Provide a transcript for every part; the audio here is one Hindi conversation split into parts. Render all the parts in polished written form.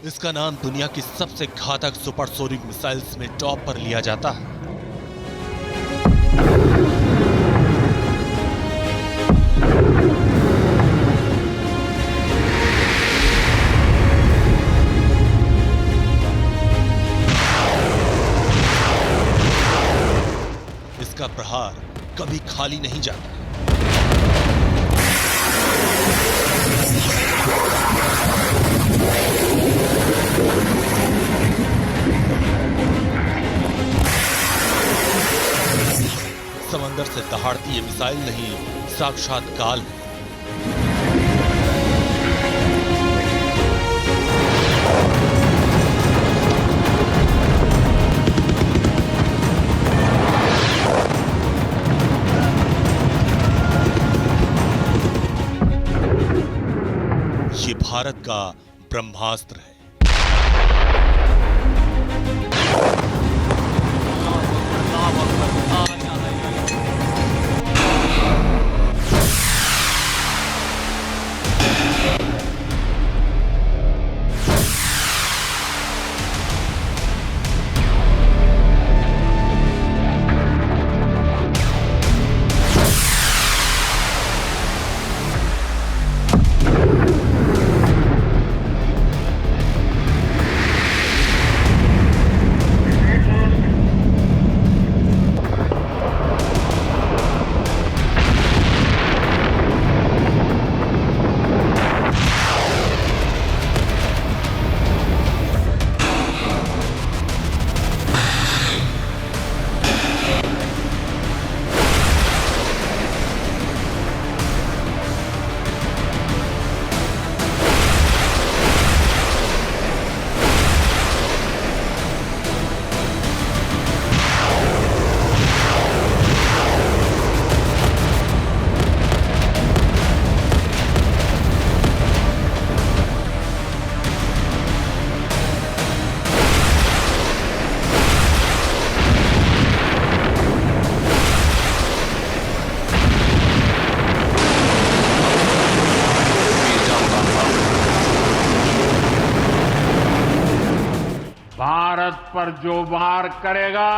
इसका नाम दुनिया की सबसे घातक सुपरसोनिक मिसाइल्स में टॉप पर लिया जाता है। इसका प्रहार कभी खाली नहीं जाता। समंदर से दहाड़ती ये मिसाइल नहीं, साक्षात काल है। ये भारत का ब्रह्मास्त्र है। भारत पर जो वार करेगा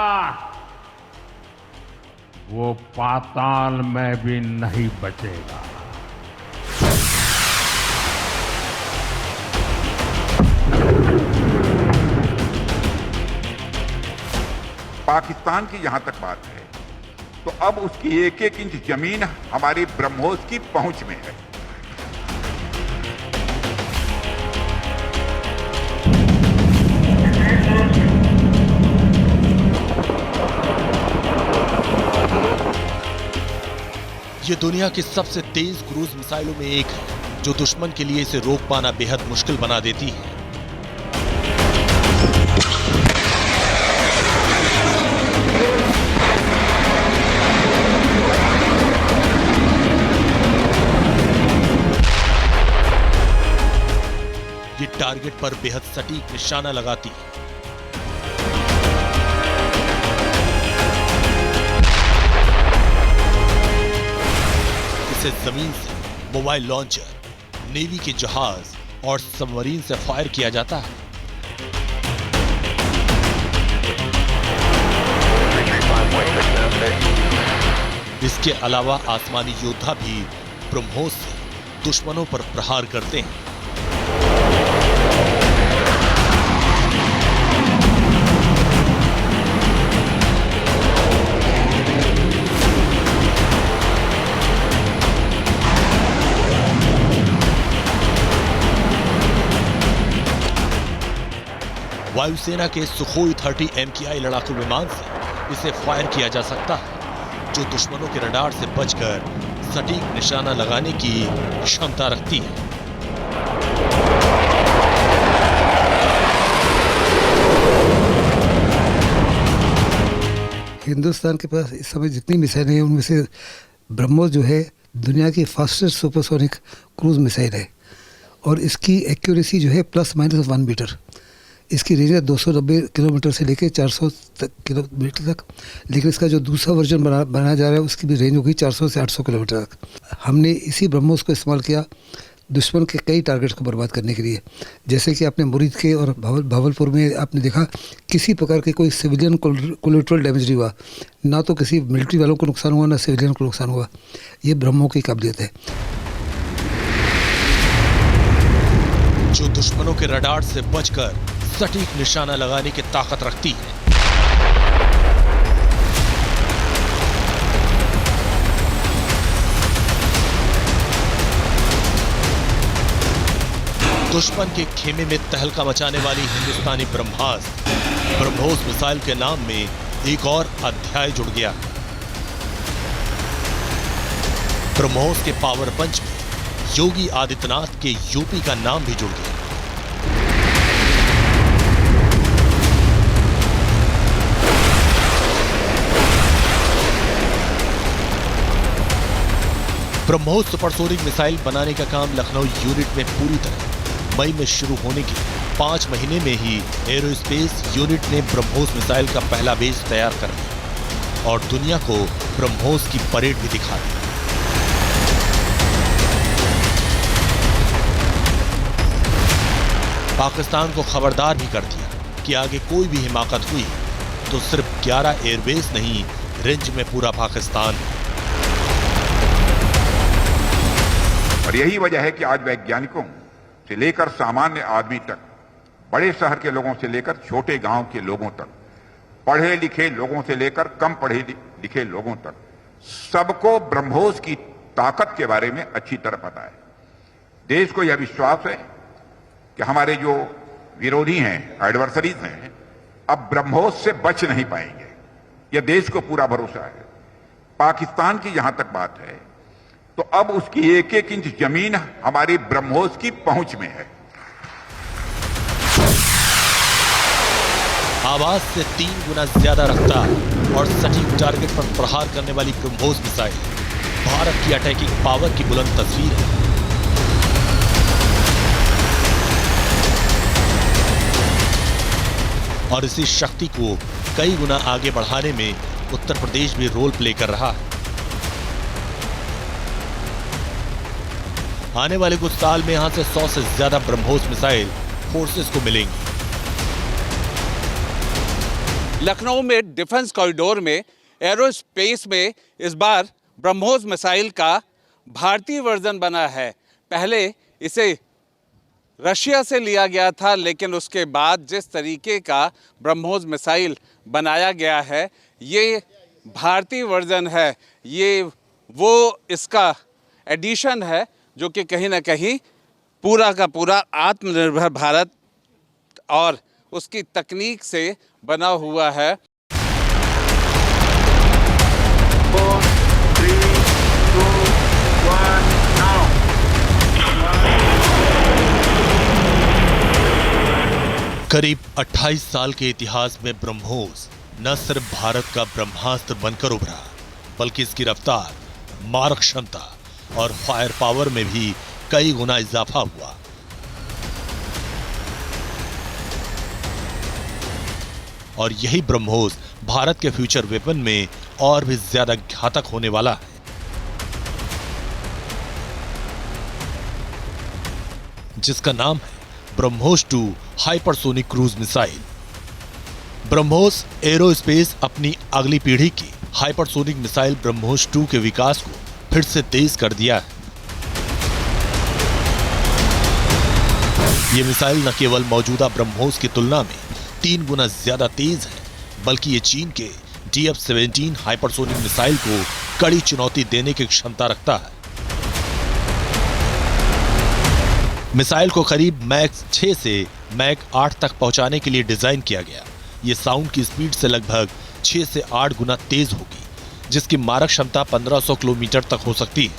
वो पाताल में भी नहीं बचेगा। पाकिस्तान की जहां तक बात है तो अब उसकी एक एक इंच जमीन हमारी ब्रह्मोस की पहुंच में है। ये दुनिया की सबसे तेज क्रूज मिसाइलों में एक है, जो दुश्मन के लिए इसे रोक पाना बेहद मुश्किल बना देती है। ये टारगेट पर बेहद सटीक निशाना लगाती है। इसे जमीन से मोबाइल लॉन्चर, नेवी के जहाज और सबमरीन से फायर किया जाता है। इसके अलावा आसमानी योद्धा भी ब्रह्मोस से दुश्मनों पर प्रहार करते हैं। वायुसेना के सुखोई 30 MKI लड़ाकू विमान से इसे फायर किया जा सकता है, जो दुश्मनों के रडार से बचकर सटीक निशाना लगाने की क्षमता रखती है। हिंदुस्तान के पास इस समय जितनी मिसाइलें हैं उनमें से ब्रह्मोस जो है दुनिया की फास्टेस्ट सुपरसोनिक क्रूज मिसाइल है और इसकी एक्यूरेसी जो है ±1 मीटर। इसकी रेंज है 290 किलोमीटर से लेकर 400 किलोमीटर तक, लेकिन इसका जो दूसरा वर्जन बनाया जा रहा है उसकी भी रेंज होगी 400 से 800 किलोमीटर तक। हमने इसी ब्रह्मोस को इस्तेमाल किया दुश्मन के कई टारगेट्स को बर्बाद करने के लिए। जैसे कि आपने मुरीद के और भावलपुर में आपने देखा किसी प्रकार के कोई सिविलियन कोलेटरल डैमेज नहीं हुआ, ना तो किसी मिलिट्री वालों को नुकसान हुआ, ना सिविलियन को नुकसान हुआ। ये ब्रह्मों की काबिलियत है जो दुश्मनों के रडार से बचकर सटीक निशाना लगाने की ताकत रखती है। दुश्मन के खेमे में तहलका मचाने वाली हिंदुस्तानी ब्रह्मास्त्र ब्रह्मोस मिसाइल के नाम में एक और अध्याय जुड़ गया। ब्रह्मोस के पावर पंच में योगी आदित्यनाथ के यूपी का नाम भी जुड़ गया। ब्रह्मोस सुपरसोनिक मिसाइल बनाने का काम लखनऊ यूनिट में पूरी तरह मई में शुरू होने के 5 महीने में ही एरोस्पेस यूनिट ने ब्रह्मोस मिसाइल का पहला बेस तैयार कर लिया और दुनिया को ब्रह्मोस की परेड भी दिखा दी। पाकिस्तान को खबरदार भी कर दिया कि आगे कोई भी हिमाकत हुई तो सिर्फ 11 एयरबेस नहीं, रेंज में पूरा पाकिस्तान। और यही वजह है कि आज वैज्ञानिकों से लेकर सामान्य आदमी तक, बड़े शहर के लोगों से लेकर छोटे गांव के लोगों तक, पढ़े लिखे लोगों से लेकर कम पढ़े लिखे लोगों तक, सबको ब्रह्मोस की ताकत के बारे में अच्छी तरह पता है। देश को यह विश्वास है कि हमारे जो विरोधी हैं, एडवर्सरीज हैं, अब ब्रह्मोस से बच नहीं पाएंगे। यह देश को पूरा भरोसा है। पाकिस्तान की जहां तक बात है तो अब उसकी एक एक इंच जमीन हमारी ब्रह्मोस की पहुंच में है। आवाज से 3 गुना ज्यादा रफ्तार और सटीक टारगेट पर प्रहार करने वाली ब्रह्मोस मिसाइल भारत की अटैकिंग पावर की बुलंद तस्वीर है। और इसी शक्ति को कई गुना आगे बढ़ाने में उत्तर प्रदेश भी रोल प्ले कर रहा है। आने वाले कुछ साल में यहां से 100 से ज्यादा ब्रह्मोस मिसाइल फोर्सेस को मिलेंगी। लखनऊ में डिफेंस कॉरिडोर में एरोस्पेस में इस बार ब्रह्मोस मिसाइल का भारतीय वर्जन बना है। पहले इसे रशिया से लिया गया था, लेकिन उसके बाद जिस तरीके का ब्रह्मोस मिसाइल बनाया गया है ये भारतीय वर्जन है। ये वो इसका एडिशन है जो कि कहीं ना कहीं पूरा का पूरा आत्मनिर्भर भारत और उसकी तकनीक से बना हुआ है। 4, 3, 2, 1, now। करीब 28 साल के इतिहास में ब्रह्मोस न सिर्फ भारत का ब्रह्मास्त्र बनकर उभरा, बल्कि इसकी रफ्तार, मारक क्षमता और फायर पावर में भी कई गुना इजाफा हुआ। और यही ब्रह्मोस भारत के फ्यूचर वेपन में और भी ज्यादा घातक होने वाला है। जिसका नाम है BrahMos 2 hypersonic cruise missile. BrahMos aerospace अपनी अगली पीढ़ी की हाइपरसोनिक मिसाइल ब्रह्मोस 2 के विकास को फिर से तेज कर दिया है। यह मिसाइल न केवल मौजूदा ब्रह्मोस की तुलना में 3 गुना ज्यादा तेज है, बल्कि ये चीन के DF-17 हाइपरसोनिक मिसाइल को कड़ी चुनौती देने की क्षमता रखता है। मिसाइल को करीब मैक 6 से मैक 8 तक पहुंचाने के लिए डिजाइन किया गया। यह साउंड की स्पीड से लगभग 6 से 8 गुना तेज होगी, जिसकी मारक क्षमता 1500 किलोमीटर तक हो सकती है।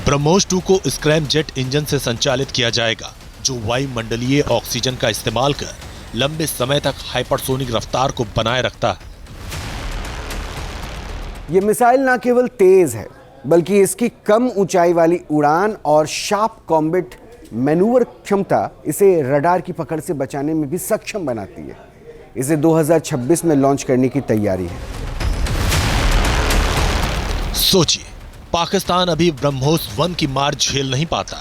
ब्रह्मोस 2 को स्क्रैम जेट इंजन से संचालित किया जाएगा, जो वायुमंडलीय ऑक्सीजन का इस्तेमाल कर लंबे समय तक हाइपरसोनिक रफ्तार को बनाए रखता है। ये मिसाइल न केवल तेज है, बल्कि इसकी कम ऊंचाई वाली उड़ान और शार्प कॉम्बैट मैनूवर क्षमता इसे रडार की पकड़ से बचाने में भी सक्षम बनाती है। इसे 2026 में लॉन्च करने की तैयारी है। सोचिए, पाकिस्तान अभी ब्रह्मोस 1 की मार झेल नहीं पाता।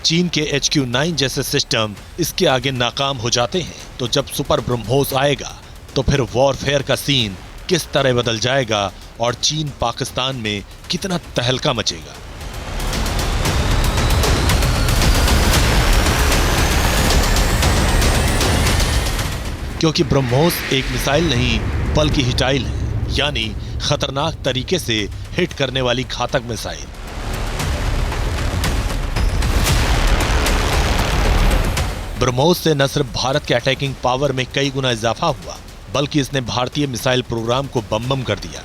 चीन के HQ-9 जैसे सिस्टम इसके आगे नाकाम हो जाते हैं, तो जब सुपर ब्रह्मोस आएगा तो फिर वॉरफेयर का सीन किस तरह बदल जाएगा और चीन पाकिस्तान में कितना तहलका मचेगा। क्योंकि ब्रह्मोस एक मिसाइल नहीं बल्कि हिटाइल है, यानी खतरनाक तरीके से हिट करने वाली घातक मिसाइल। ब्रह्मोस से न सिर्फ भारत के अटैकिंग पावर में कई गुना इजाफा हुआ, बल्कि इसने भारतीय मिसाइल प्रोग्राम को बम कर दिया।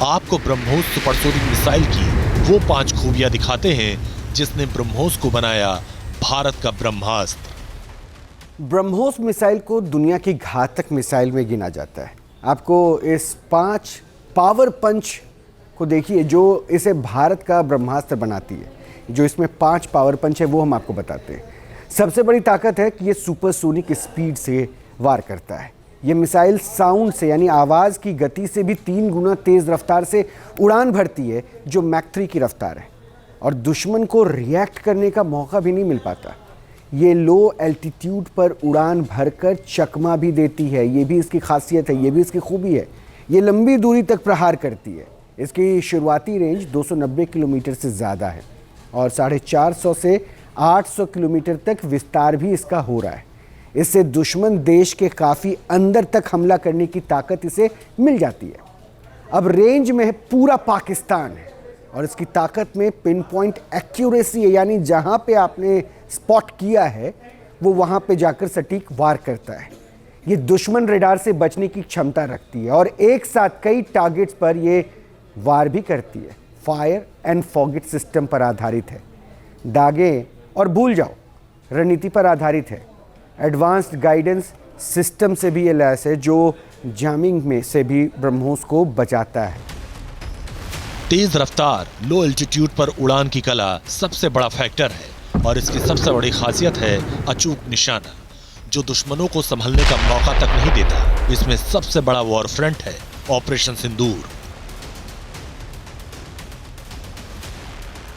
आपको ब्रह्मोस सुपरसोनिक मिसाइल की वो 5 खूबियां दिखाते हैं जिसने ब्रह्मोस को बनाया भारत का ब्रह्मास्त्र। ब्रह्मोस मिसाइल को दुनिया की घातक मिसाइल में गिना जाता है। आपको इस 5 पावर पंच को देखिए जो इसे भारत का ब्रह्मास्त्र बनाती है। जो इसमें 5 पावर पंच है वो हम आपको बताते हैं। सबसे बड़ी ताकत है कि ये सुपरसोनिक स्पीड से वार करता है। ये मिसाइल साउंड से यानी आवाज़ की गति से भी 3 गुना तेज़ रफ्तार से उड़ान भरती है, जो मैक 3 की रफ्तार है, और दुश्मन को रिएक्ट करने का मौका भी नहीं मिल पाता। ये लो एल्टीट्यूड पर उड़ान भरकर चकमा भी देती है, ये भी इसकी खासियत है, ये भी इसकी खूबी है। ये लंबी दूरी तक प्रहार करती है। इसकी शुरुआती रेंज 290 किलोमीटर से ज़्यादा है और 450 से 800 किलोमीटर तक विस्तार भी इसका हो रहा है। इससे दुश्मन देश के काफ़ी अंदर तक हमला करने की ताकत इसे मिल जाती है। अब रेंज में पूरा पाकिस्तान है और इसकी ताकत में पिन पॉइंट एक्यूरेसी है, यानी जहां पे आपने स्पॉट किया है वो वहां पे जाकर सटीक वार करता है। ये दुश्मन रेडार से बचने की क्षमता रखती है और एक साथ कई टारगेट्स पर ये वार भी करती है। फायर एंड फॉरगेट सिस्टम पर आधारित है। दागे और भूल जाओ रणनीति पर आधारित है। एडवांस्ड गाइडेंस सिस्टम से भी ये लैस है जो जामिंग में से भी ब्रह्मोस को बचाता है। तेज रफ्तार, लो एल्टीट्यूड पर उड़ान की कला सबसे बड़ा फैक्टर है और इसकी सबसे बड़ी खासियत है अचूक निशाना, जो दुश्मनों को संभलने का मौका तक नहीं देता। इसमें सबसे बड़ा वॉर फ्रंट है ऑपरेशन सिंदूर।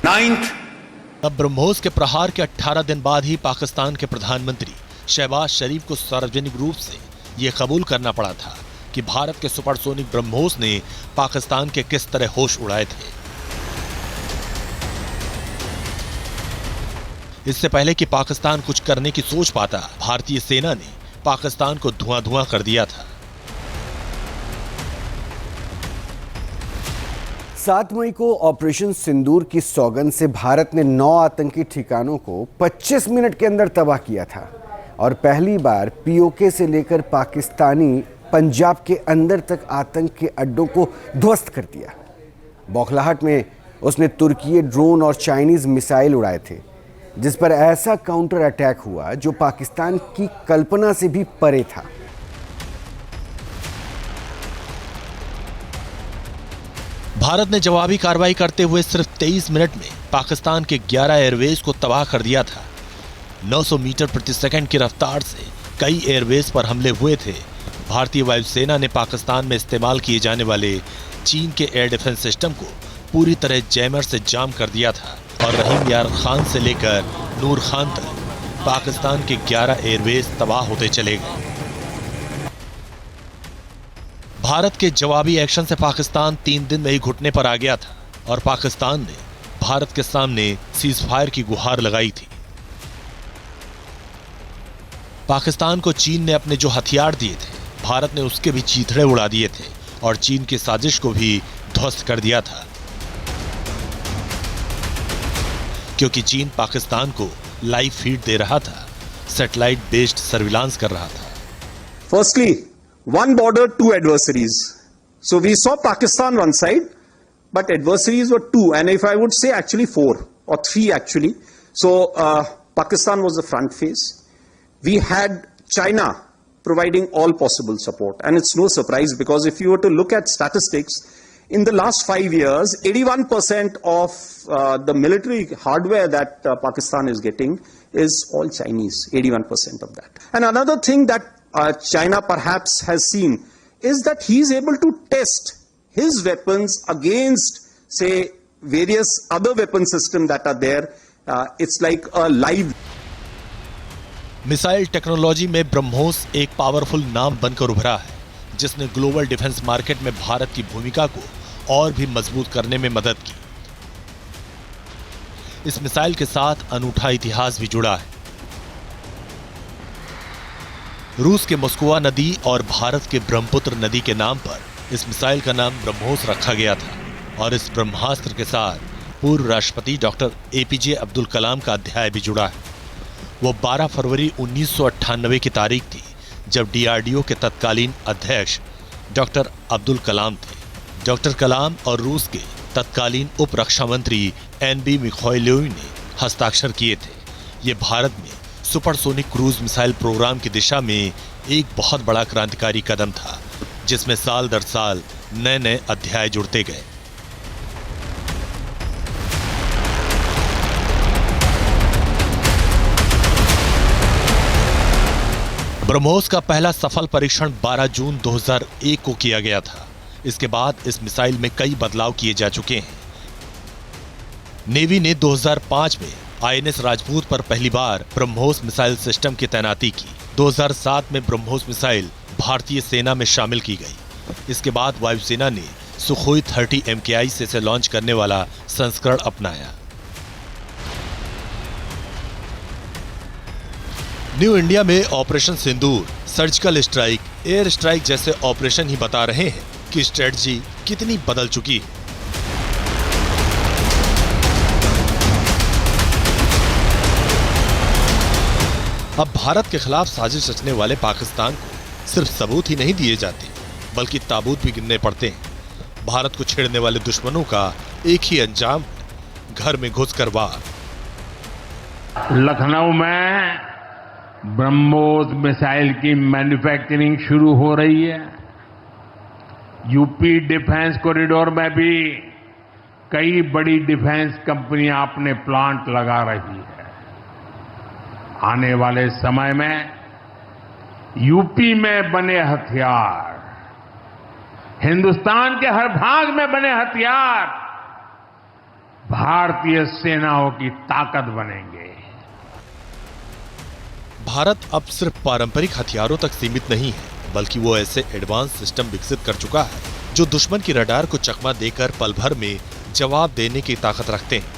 9th अब ब्रह्मोस के प्रहार के 18 दिन बाद ही पाकिस्तान के प्रधानमंत्री शहबाज शरीफ को सार्वजनिक रूप से यह कबूल करना पड़ा था कि भारत के सुपरसोनिक ब्रह्मोस ने पाकिस्तान के किस तरह होश उड़ाए थे। इससे पहले कि पाकिस्तान कुछ करने की सोच पाता, भारतीय सेना ने पाकिस्तान को धुआं कर दिया था। 7 मई को ऑपरेशन सिंदूर की सौगंध से भारत ने 9 आतंकी ठिकानों को 25 मिनट के अंदर तबाह किया था और पहली बार पीओके से लेकर पाकिस्तानी पंजाब के अंदर तक आतंक के अड्डों को ध्वस्त कर दिया। बौखलाहट में उसने तुर्की ड्रोन और चाइनीज मिसाइल उड़ाए थे, जिस पर ऐसा काउंटर अटैक हुआ जो पाकिस्तान की कल्पना से भी परे था। भारत ने जवाबी कार्रवाई करते हुए सिर्फ 23 मिनट में पाकिस्तान के 11 एयरवेज को तबाह कर दिया था। 900 मीटर प्रति सेकंड की रफ्तार से कई एयरवेज पर हमले हुए थे। भारतीय वायुसेना ने पाकिस्तान में इस्तेमाल किए जाने वाले चीन के एयर डिफेंस सिस्टम को पूरी तरह जैमर से जाम कर दिया था और रहीम यार खान से लेकर नूर खान तक पाकिस्तान के 11 एयरवेज तबाह होते चले गए। भारत के जवाबी एक्शन से पाकिस्तान 3 दिन में ही घुटने पर आ गया था और पाकिस्तान ने भारत के सामने सीज फायर की गुहार लगाई थी। पाकिस्तान को चीन ने अपने जो हथियार दिए थे, भारत ने उसके भी चीथड़े उड़ा दिए थे और चीन की साजिश को भी ध्वस्त कर दिया था, क्योंकि चीन पाकिस्तान को लाइव फीड दे रहा था, सैटेलाइट बेस्ड सर्विलांस कर रहा था। Firstly, one border, 2 adversaries. So we saw Pakistan one side, but adversaries were 2, and if I would say actually 4 or 3 actually. So Pakistan was the front face. We had China providing all possible support, and it's no surprise because if you were to look at statistics, in the last 5 years, 81% of the military hardware that Pakistan is getting is all Chinese, 81% of that. And another thing that China perhaps has seen is that he is able to test his weapons against, say, various other weapon systems that are there. It's like a live. Missile technology में ब्रह्मोस एक पावरफुल नाम बनकर उभरा है, जिसने ग्लोबल डिफेंस मार्केट में भारत की भूमिका को और भी मजबूत करने में मदद की। इस मिसाइल के साथ अनूठा इतिहास भी जुड़ा है। रूस के मोस्कवा नदी और भारत के ब्रह्मपुत्र नदी के नाम पर इस मिसाइल का नाम ब्रह्मोस रखा गया था और इस ब्रह्मास्त्र के साथ पूर्व राष्ट्रपति डॉक्टर एपीजे अब्दुल कलाम का अध्याय भी जुड़ा है। वो 12 फरवरी 1998 की तारीख थी जब डीआरडीओ के तत्कालीन अध्यक्ष डॉक्टर अब्दुल कलाम थे। डॉक्टर कलाम और रूस के तत्कालीन उप रक्षा मंत्री एनबी मिखाइलोव ने हस्ताक्षर किए थे। ये भारत में सुपरसोनिक क्रूज मिसाइल प्रोग्राम की दिशा में एक बहुत बड़ा क्रांतिकारी कदम था, जिसमें साल दर साल नए नए अध्याय जुड़ते गए। ब्रह्मोस का पहला सफल परीक्षण 12 जून 2001 को किया गया था। इसके बाद इस मिसाइल में कई बदलाव किए जा चुके हैं। नेवी ने 2005 में आईएनएस राजपूत पर पहली बार ब्रह्मोस मिसाइल सिस्टम की तैनाती की। 2007 में ब्रह्मोस मिसाइल भारतीय सेना में शामिल की गई। इसके बाद वायुसेना ने सुखोई 30 MKI से इसे लॉन्च करने वाला संस्करण अपनाया। न्यू इंडिया में ऑपरेशन सिंदूर, सर्जिकल स्ट्राइक, एयर स्ट्राइक जैसे ऑपरेशन ही बता रहे हैं कि स्ट्रेटजी कितनी बदल चुकी है। अब भारत के खिलाफ साजिश रचने वाले पाकिस्तान को सिर्फ सबूत ही नहीं दिए जाते, बल्कि ताबूत भी गिनने पड़ते हैं। भारत को छेड़ने वाले दुश्मनों का एक ही अंजाम, घर में घुसकर वार। लखनऊ में ब्रह्मोस मिसाइल की मैन्युफैक्चरिंग शुरू हो रही है। यूपी डिफेंस कॉरिडोर में भी कई बड़ी डिफेंस कंपनियां अपने प्लांट लगा रही है। आने वाले समय में यूपी में बने हथियार, हिंदुस्तान के हर भाग में बने हथियार भारतीय सेनाओं की ताकत बनेंगे। भारत अब सिर्फ पारंपरिक हथियारों तक सीमित नहीं है, बल्कि वो ऐसे एडवांस सिस्टम विकसित कर चुका है जो दुश्मन की रडार को चकमा देकर पल भर में जवाब देने की ताकत रखते हैं।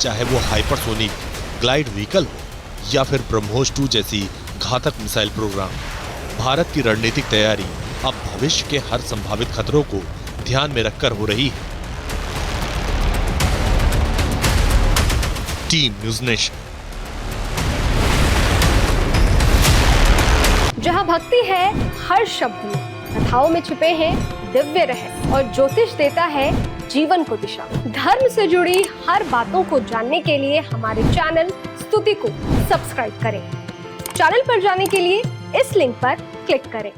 चाहे वो हाइपरसोनिक ग्लाइड व्हीकल हो या फिर ब्रह्मोस 2 जैसी घातक मिसाइल प्रोग्राम, भारत की रणनीतिक तैयारी अब भविष्य के हर संभावित खतरों को ध्यान में रखकर हो रही है। Team news nation. जहाँ भक्ति है हर शब्द में, कथाओं में छुपे हैं दिव्य रहस्य और ज्योतिष देता है जीवन को दिशा। धर्म से जुड़ी हर बातों को जानने के लिए हमारे चैनल स्तुति को सब्सक्राइब करें। चैनल पर जाने के लिए इस लिंक पर क्लिक करें।